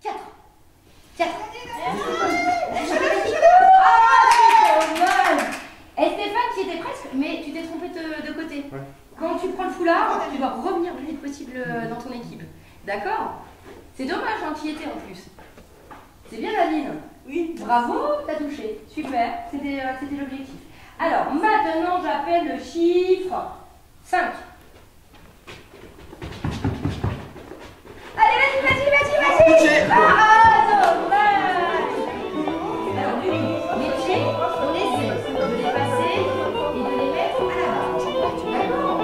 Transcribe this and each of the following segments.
4. 4. Et Stéphane, tu y étais presque, mais tu t'es trompé de côté. Ouais. Quand tu prends le foulard, tu dois revenir le plus vite possible dans ton équipe. D'accord? C'est dommage, hein, tu y étais en plus. C'est bien, Nadine? Oui. Bravo, t'as touché. Super, c'était l'objectif. Alors, maintenant, j'appelle le chiffre 5. Allez, vas-y. Ah, dommage. Alors, les pieds, on essaie de les passer et de les mettre à la barre. D'accord?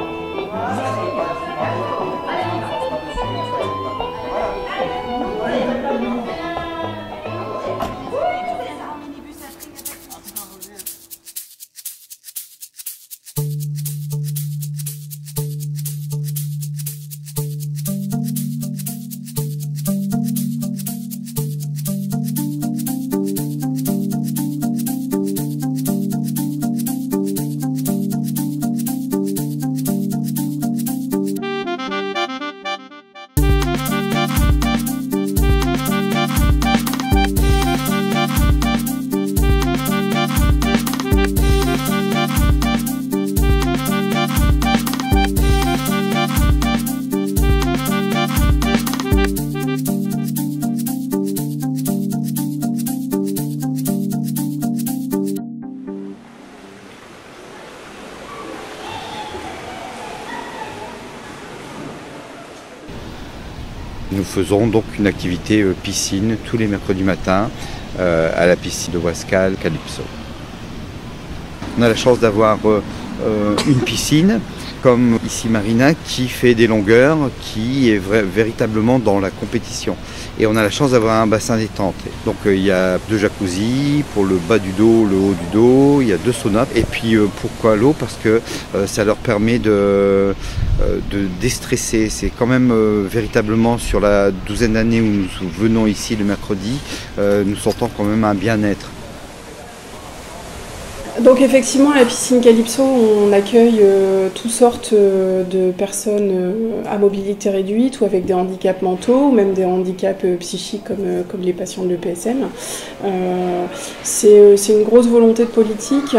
Nous faisons donc une activité piscine tous les mercredis matins à la piscine de Wascal, Calypso. On a la chance d'avoir une piscine comme ici Marina qui fait des longueurs, qui est véritablement dans la compétition. Et on a la chance d'avoir un bassin détente. Donc il y a 2 jacuzzis pour le bas du dos, le haut du dos, il y a 2 saunas. Et puis pourquoi l'eau? Parce que ça leur permet de déstresser. C'est quand même véritablement sur la douzaine d'années où nous venons ici le mercredi, nous sentons quand même un bien-être. Donc effectivement, à la piscine Calypso, on accueille toutes sortes de personnes à mobilité réduite ou avec des handicaps mentaux, ou même des handicaps psychiques comme les patients de l'EPSM. C'est une grosse volonté de politique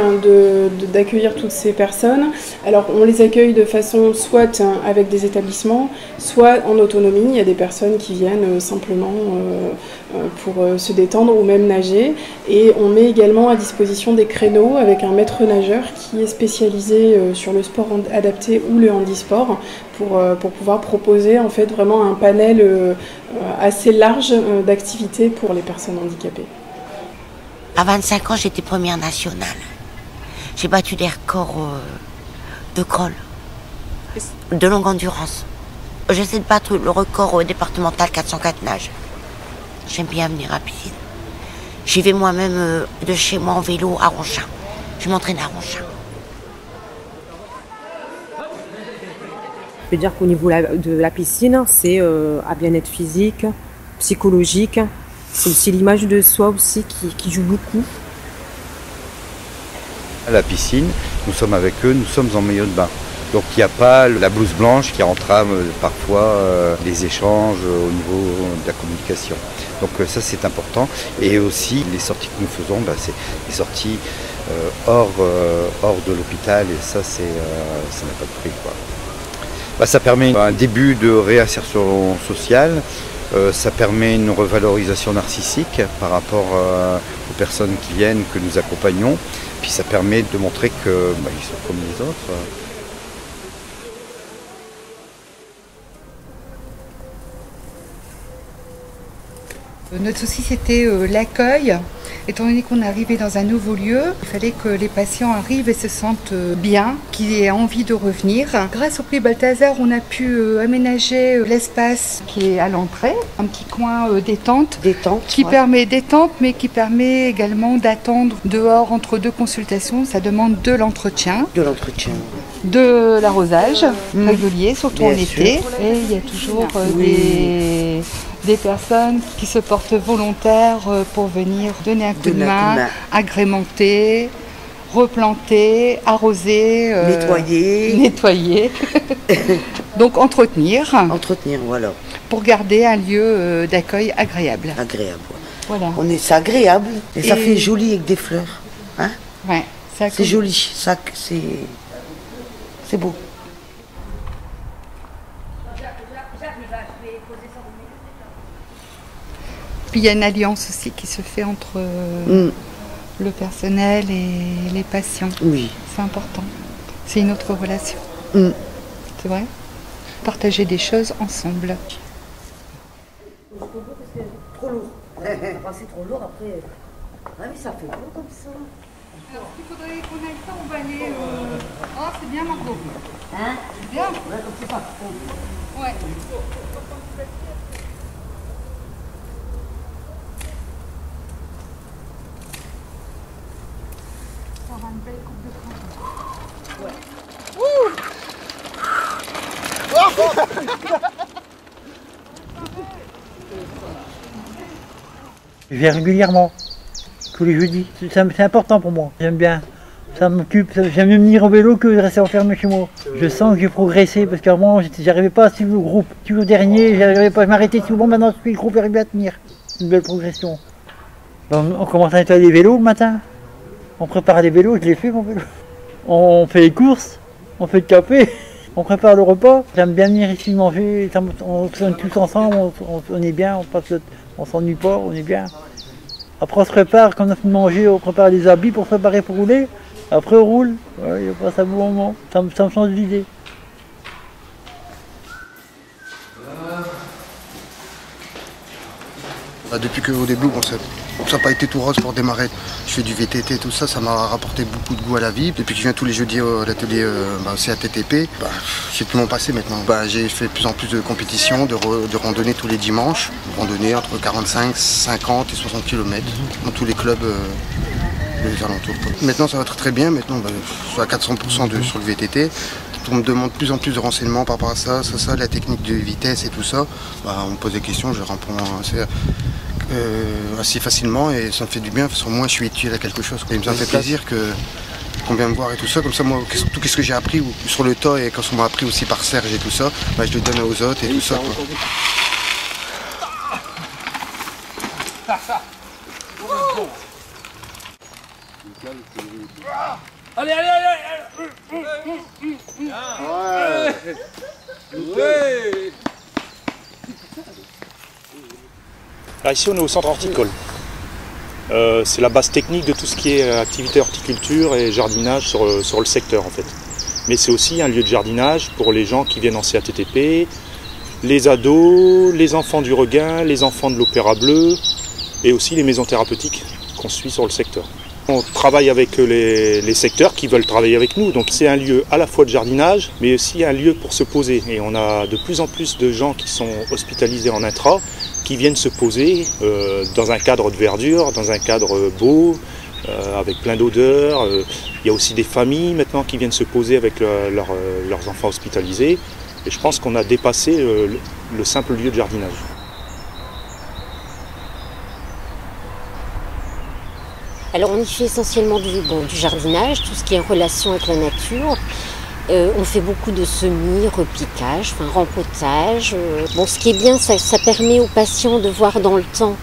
d'accueillir toutes ces personnes. Alors on les accueille de façon soit avec des établissements, soit en autonomie. Il y a des personnes qui viennent simplement pour se détendre ou même nager. Et on met également à disposition des créneaux avec un maître nageur qui est spécialisé sur le sport adapté ou le handisport pour pouvoir proposer en fait vraiment un panel assez large d'activités pour les personnes handicapées. À 25 ans, j'étais première nationale. J'ai battu des records de crawl, de longue endurance. J'essaie de battre le record départemental 404 nages. J'aime bien venir à la piscine. J'y vais moi-même de chez moi en vélo à Ronchin. Je m'entraîne à Ronchin. Je peux dire qu'au niveau de la piscine, c'est un bien-être physique, psychologique. C'est aussi l'image de soi aussi qui joue beaucoup. À la piscine, nous sommes avec eux, nous sommes en maillot de bain. Donc il n'y a pas la blouse blanche qui entrave parfois les échanges au niveau de la communication. Donc ça c'est important. Et aussi les sorties que nous faisons, c'est des sorties hors de l'hôpital et ça n'a pas de prix, quoi. Ça permet un début de réinsertion sociale, ça permet une revalorisation narcissique par rapport aux personnes qui viennent, que nous accompagnons. Puis ça permet de montrer qu'ils sont comme les autres. Notre souci, c'était l'accueil. Étant donné qu'on est arrivé dans un nouveau lieu, il fallait que les patients arrivent et se sentent bien, qu'ils aient envie de revenir. Grâce au prix Balthazar, on a pu aménager l'espace qui est à l'entrée, un petit coin détente, qui permet détente, mais qui permet également d'attendre dehors entre 2 consultations. Ça demande de l'entretien. De l'arrosage régulier, surtout en été. Et il y a toujours des personnes qui se portent volontaires pour venir donner un coup de main, agrémenter, replanter, arroser, nettoyer. Donc entretenir. Voilà. pour garder un lieu d'accueil agréable. Agréable. Voilà. C'est agréable et ça Et- fait joli avec des fleurs. Hein? Ouais, C'est joli, ça, c'est beau. Puis il y a une alliance aussi qui se fait entre le personnel et les patients. Oui. C'est important. C'est une autre relation. C'est vrai. Partager des choses ensemble. Trop lourd. C'est trop lourd après. Ah oui, ça fait lourd comme ça. Alors, il faudrait qu'on aille ça, on va aller. Oh, c'est bien, Margot. Hein? C'est bien. Ouais, comme c'est pas. Ouais. Ça aura une belle coupe de printemps. Je viens régulièrement, tous les jeudis. C'est important pour moi, j'aime bien. Ça m'occupe, j'aime mieux venir au vélo que de rester enfermé chez moi. Je sens que j'ai progressé parce qu'avant j'arrivais pas à suivre le groupe. Toujours dernier, j'arrivais pas, je m'arrêtais souvent, maintenant je suis le groupe, j'arrive à tenir. Une belle progression. On commence à nettoyer les vélos le matin. On prépare les vélos, je les fais mon vélo. On fait les courses, on fait le café, on prépare le repas. J'aime bien venir ici manger, on est tous ensemble, on est bien, on s'ennuie pas, on est bien. Après on se prépare, quand on a fini de manger, on prépare les habits pour se préparer pour rouler. Après on roule, ouais, on passe un bon moment, ça me change d'idée. Depuis qu'au début, bon, ça n'a pas été tout rose pour démarrer. Je fais du VTT, tout ça, ça m'a rapporté beaucoup de goût à la vie. Depuis que je viens tous les jeudis à l'atelier CATTP, j'ai pu m'en passer maintenant. J'ai fait de plus en plus de compétitions, de randonnées tous les dimanches. Randonnées entre 45, 50 et 60 km dans tous les clubs des alentours. Maintenant ça va très bien, maintenant je suis à 400% sur le VTT. On me demande de plus en plus de renseignements par rapport à ça, la technique de vitesse et tout ça. On me pose des questions, je réponds assez facilement et ça me fait du bien, parce que moi je suis utile à quelque chose. Et ça me fait plaisir qu'on vienne me voir et tout ça, comme ça moi, tout ce que j'ai appris sur le tas et quand on m'a appris aussi par Serge et tout ça, je le donne aux autres et tout ça. Quoi. Allez, allez, allez, ouais. Là, ici, on est au centre horticole. C'est la base technique de tout ce qui est activité horticulture et jardinage sur le secteur, en fait. Mais c'est aussi un lieu de jardinage pour les gens qui viennent en CATTP, les ados, les enfants du Regain, les enfants de l'Opéra Bleu et aussi les maisons thérapeutiques qu'on suit sur le secteur. On travaille avec les secteurs qui veulent travailler avec nous, donc c'est un lieu à la fois de jardinage, mais aussi un lieu pour se poser. Et on a de plus en plus de gens qui sont hospitalisés en intra, qui viennent se poser dans un cadre de verdure, dans un cadre beau, avec plein d'odeurs. Il y a aussi des familles maintenant qui viennent se poser avec leurs enfants hospitalisés. Et je pense qu'on a dépassé le simple lieu de jardinage. Alors on y fait essentiellement du jardinage, tout ce qui est en relation avec la nature. On fait beaucoup de semis, repiquage, rempotage. Ce qui est bien, ça permet aux patients de voir dans le temps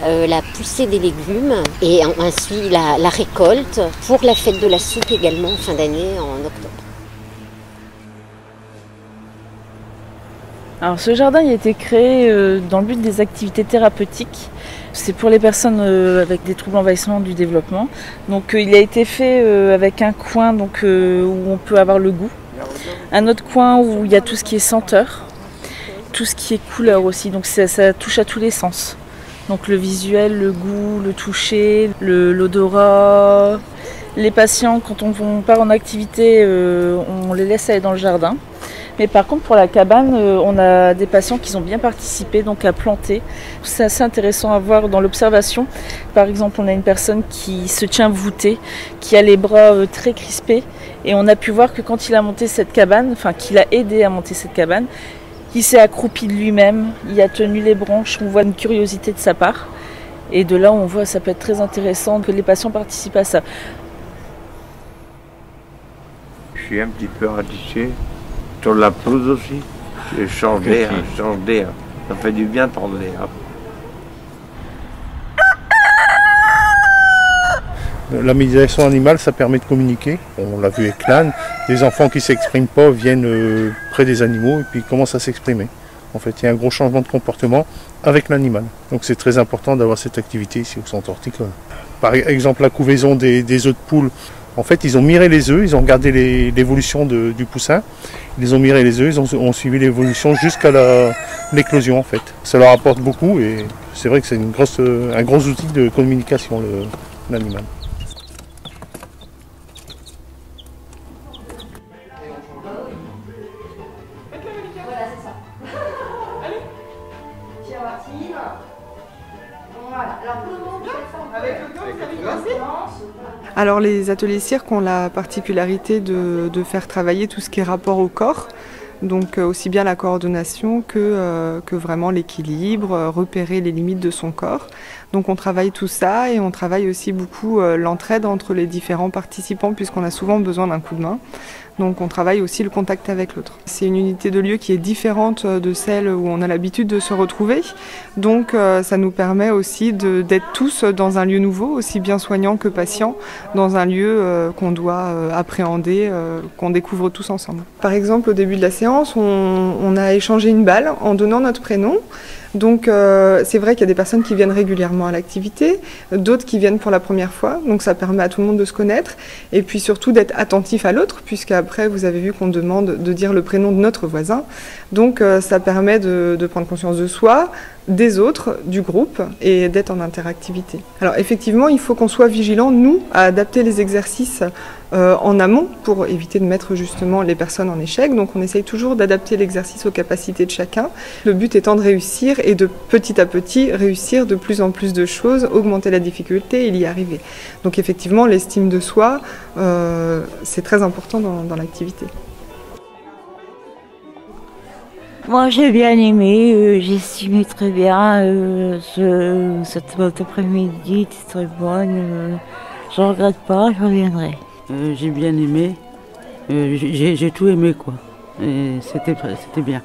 la poussée des légumes et ainsi la récolte pour la fête de la soupe également en fin d'année en octobre. Alors ce jardin il a été créé dans le but des activités thérapeutiques. C'est pour les personnes avec des troubles envahissements du développement. Donc il a été fait avec un coin où on peut avoir le goût. Un autre coin où il y a tout ce qui est senteur, tout ce qui est couleur aussi. Donc ça touche à tous les sens. Donc le visuel, le goût, le toucher, l'odorat. Les patients, quand on part en activité, on les laisse aller dans le jardin. Mais par contre, pour la cabane, on a des patients qui ont bien participé, donc à planter. C'est assez intéressant à voir dans l'observation. Par exemple, on a une personne qui se tient voûtée, qui a les bras très crispés. Et on a pu voir que quand il a monté cette cabane, qu'il a aidé à monter cette cabane, il s'est accroupi de lui-même, il a tenu les branches, on voit une curiosité de sa part. Et de là, on voit que ça peut être très intéressant que les patients participent à ça. Je suis un petit peu ratissé. Sur la pelouse aussi, je change d'air. Ça fait du bien de prendre l'air. La médiation animale, ça permet de communiquer. On l'a vu avec l'âne. Les enfants qui ne s'expriment pas viennent près des animaux et puis commencent à s'exprimer. En fait, il y a un gros changement de comportement avec l'animal. Donc c'est très important d'avoir cette activité ici au centre horticole. Par exemple, la couvaison des œufs de poule. En fait, ils ont miré les œufs, ils ont regardé l'évolution du poussin. Ils ont miré les œufs, ils ont suivi l'évolution jusqu'à l'éclosion en fait. Ça leur apporte beaucoup et c'est vrai que c'est un gros outil de communication, l'animal. Alors les ateliers cirque ont la particularité de faire travailler tout ce qui est rapport au corps, donc aussi bien la coordination que vraiment l'équilibre, repérer les limites de son corps. Donc on travaille tout ça et on travaille aussi beaucoup l'entraide entre les différents participants puisqu'on a souvent besoin d'un coup de main. Donc on travaille aussi le contact avec l'autre. C'est une unité de lieu qui est différente de celle où on a l'habitude de se retrouver. Donc ça nous permet aussi d'être tous dans un lieu nouveau, aussi bien soignant que patient, dans un lieu qu'on doit appréhender, qu'on découvre tous ensemble. Par exemple, au début de la séance, on a échangé une balle en donnant notre prénom. Donc c'est vrai qu'il y a des personnes qui viennent régulièrement à l'activité, d'autres qui viennent pour la première fois, donc ça permet à tout le monde de se connaître et puis surtout d'être attentif à l'autre, puisqu'après vous avez vu qu'on demande de dire le prénom de notre voisin, donc ça permet de prendre conscience de soi, des autres, du groupe et d'être en interactivité. Alors effectivement, il faut qu'on soit vigilant, nous, à adapter les exercices en amont pour éviter de mettre justement les personnes en échec. Donc on essaye toujours d'adapter l'exercice aux capacités de chacun. Le but étant de réussir et de petit à petit réussir de plus en plus de choses, augmenter la difficulté et y arriver. Donc effectivement, l'estime de soi, c'est très important dans l'activité. Moi j'ai bien aimé, j'ai estimé très bien cette après-midi, était très bonne, je ne regrette pas, je reviendrai. J'ai bien aimé, j'ai tout aimé quoi, et c'était bien.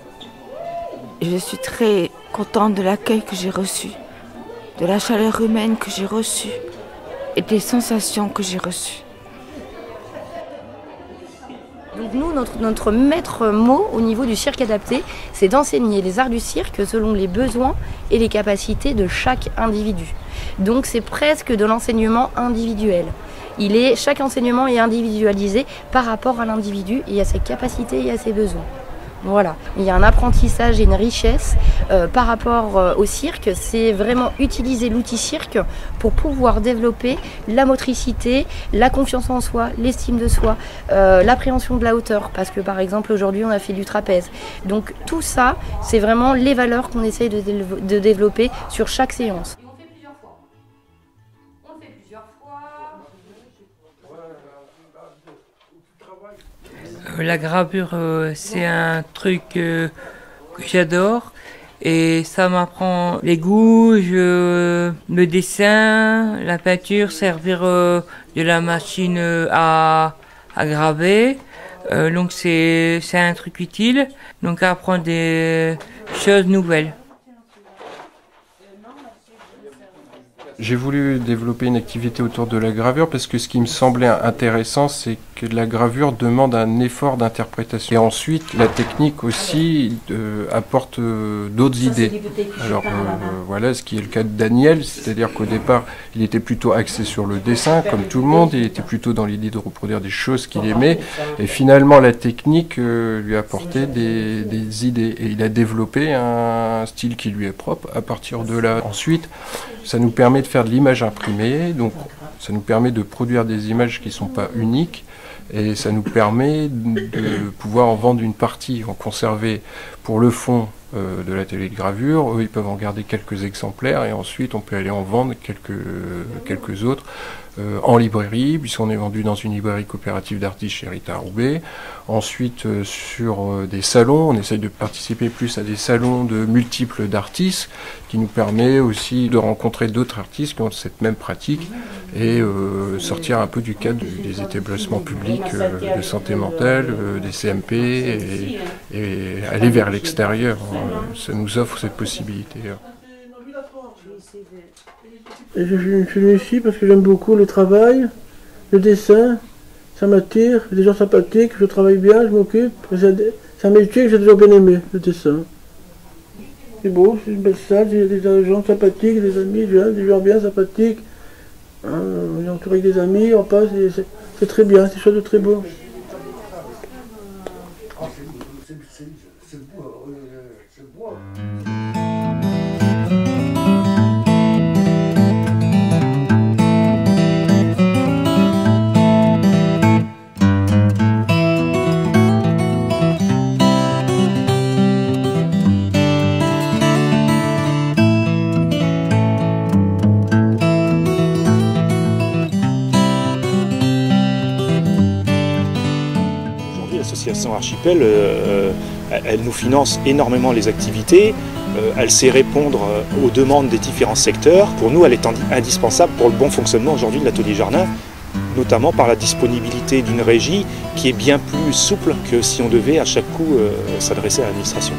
Je suis très contente de l'accueil que j'ai reçu, de la chaleur humaine que j'ai reçue et des sensations que j'ai reçues. Donc nous, notre maître mot au niveau du cirque adapté, c'est d'enseigner les arts du cirque selon les besoins et les capacités de chaque individu. Donc c'est presque de l'enseignement individuel. Chaque enseignement est individualisé par rapport à l'individu et à ses capacités et à ses besoins. Voilà, il y a un apprentissage et une richesse par rapport au cirque, c'est vraiment utiliser l'outil cirque pour pouvoir développer la motricité, la confiance en soi, l'estime de soi, l'appréhension de la hauteur, parce que par exemple aujourd'hui on a fait du trapèze. Donc tout ça, c'est vraiment les valeurs qu'on essaye de développer sur chaque séance. La gravure, c'est un truc que j'adore et ça m'apprend les goûts, le dessin, la peinture, servir de la machine à graver. Donc c'est un truc utile, donc apprendre des choses nouvelles. J'ai voulu développer une activité autour de la gravure parce que ce qui me semblait intéressant, c'est que la gravure demande un effort d'interprétation. Et ensuite, la technique aussi apporte d'autres idées. Alors voilà, ce qui est le cas de Daniel, c'est-à-dire qu'au départ, il était plutôt axé sur le dessin, comme tout le monde, il était plutôt dans l'idée de reproduire des choses qu'il aimait. Et finalement, la technique lui a apporté des idées. Et il a développé un style qui lui est propre à partir de là. Ensuite, ça nous permet de faire de l'image imprimée, donc ça nous permet de produire des images qui ne sont pas uniques et ça nous permet de pouvoir en vendre une partie, en conserver pour le fond de l'atelier de gravure. Eux, ils peuvent en garder quelques exemplaires et ensuite on peut aller en vendre quelques autres en librairie, puisqu'on est vendu dans une librairie coopérative d'artistes chez Rita Roubaix. Ensuite, sur des salons, on essaye de participer plus à des salons de multiples d'artistes, qui nous permet aussi de rencontrer d'autres artistes qui ont cette même pratique et sortir un peu du cadre des établissements publics de santé mentale, des CMP et aller vers l'extérieur. Ça nous offre cette possibilité. Et je suis venu ici parce que j'aime beaucoup le travail, le dessin, ça m'attire, des gens sympathiques, je travaille bien, je m'occupe. C'est un métier que j'ai toujours bien aimé, le dessin. C'est beau, c'est une belle salle, il y a des gens sympathiques, des amis, des gens bien sympathiques. On est entouré avec des amis, on passe, c'est très bien, c'est chose de très beau. L'association Archipel, elle nous finance énormément les activités, elle sait répondre aux demandes des différents secteurs. Pour nous, elle est indispensable pour le bon fonctionnement aujourd'hui de l'atelier jardin, notamment par la disponibilité d'une régie qui est bien plus souple que si on devait à chaque coup s'adresser à l'administration.